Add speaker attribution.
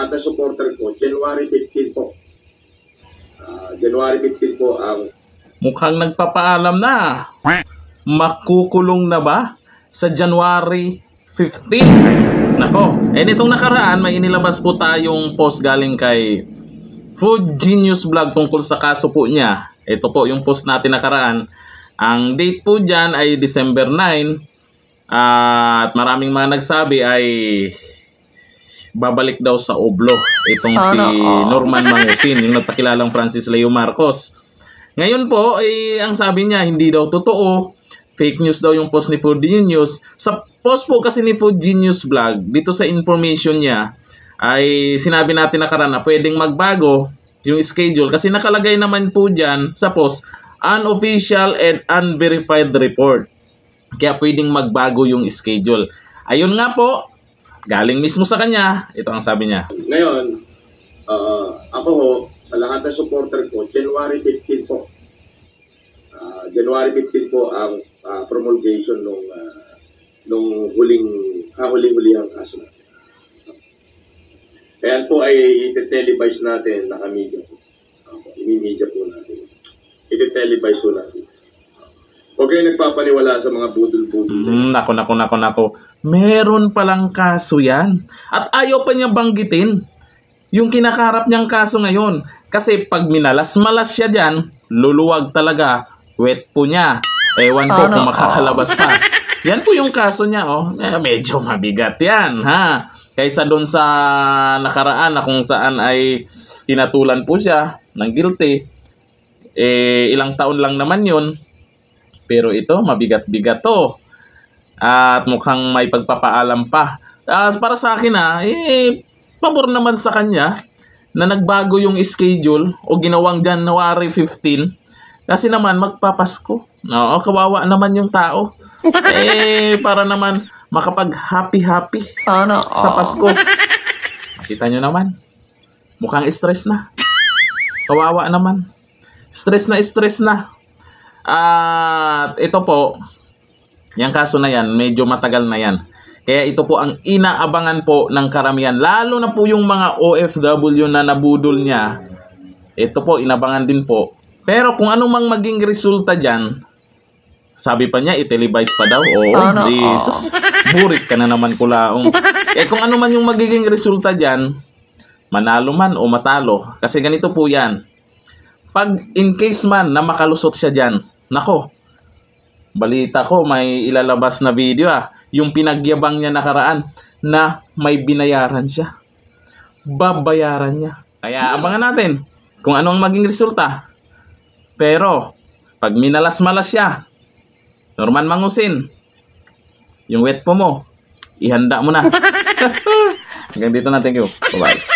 Speaker 1: lahat ng supporter ko, January 15 po. January 15 po ang...
Speaker 2: Mukhang nagpapaalam na. Makukulong na ba sa January 15? Nako, nitong nakaraan may inilabas po tayong post galing kay Food Genius Vlog tungkol sa kaso po niya. Ito po yung post natin nakaraan. Ang date po dyan ay December 9. At maraming mga nagsabi ay babalik daw sa Oblo itong si Norman Mangusin, yung nagpakilalang Francis Leo Marcos. Ngayon po, ang sabi niya, hindi daw totoo. Fake news daw yung post ni Food Genius. Sa post po kasi ni Food Genius Vlog, dito sa information niya, ay sinabi natin nakaraan na pwedeng magbago yung schedule. Kasi nakalagay naman po dyan sa post, unofficial and unverified report. Kaya pwedeng magbago yung schedule. Ayun nga po, galing mismo sa kanya, ito ang sabi niya.
Speaker 1: Ngayon, ako ho, sa lahat ng supporter ko, January 15 po. January 15 po ang promulgation nung huling-hulihang kaso natin. Kaya po ay ite-televise natin, naka-media po. I-media po natin. Ite-televise po natin. Huwag kayo nagpapaniwala sa mga budol-budol.
Speaker 2: Nako. Meron palang kaso yan. At ayaw pa niya banggitin yung kinakarap niyang kaso ngayon. Kasi pag minalas-malas siya dyan, luluwag talaga. Wet po niya. Ewan ko kung makakalabas pa. Yan po yung kaso niya. Medyo mabigat yan. Kaysa doon sa nakaraan na kung saan ay tinatulan po siya ng guilty. Ilang taon lang naman yun. Pero ito, mabigat-bigat to. At mukhang may pagpapaalam pa. Para sa akin pabor naman sa kanya na nagbago yung schedule o ginawang January 15. Kasi naman magpapasko. Kawawa naman yung tao. Para naman makapag-happy-happy sa Pasko. Kita nyo naman. Mukhang stress na. Kawawa naman. Stress na. At ito po, yung kaso na yan, medyo matagal na yan. Kaya ito po ang inaabangan po ng karamihan. Lalo na po yung mga OFW na nabudol niya. Ito po, inabangan din po. Pero kung ano mang maging resulta dyan, sabi pa niya, i-televise pa daw. Jesus, burit ka na naman kulaong. Kung ano man yung magiging resulta dyan, manalo man o matalo. Kasi ganito po yan. Pag in case man na makalusot siya dyan, nako, balita ko may ilalabas na video yung pinagyabang niya nakaraan na may binayaran siya. Babayaran niya. Kaya abangan natin kung ano ang maging resulta. Pero, pag minalas-malas siya, Norman Mangusin, yung wet po mo, ihanda mo na. Hanggang dito na, thank you. Bye-bye.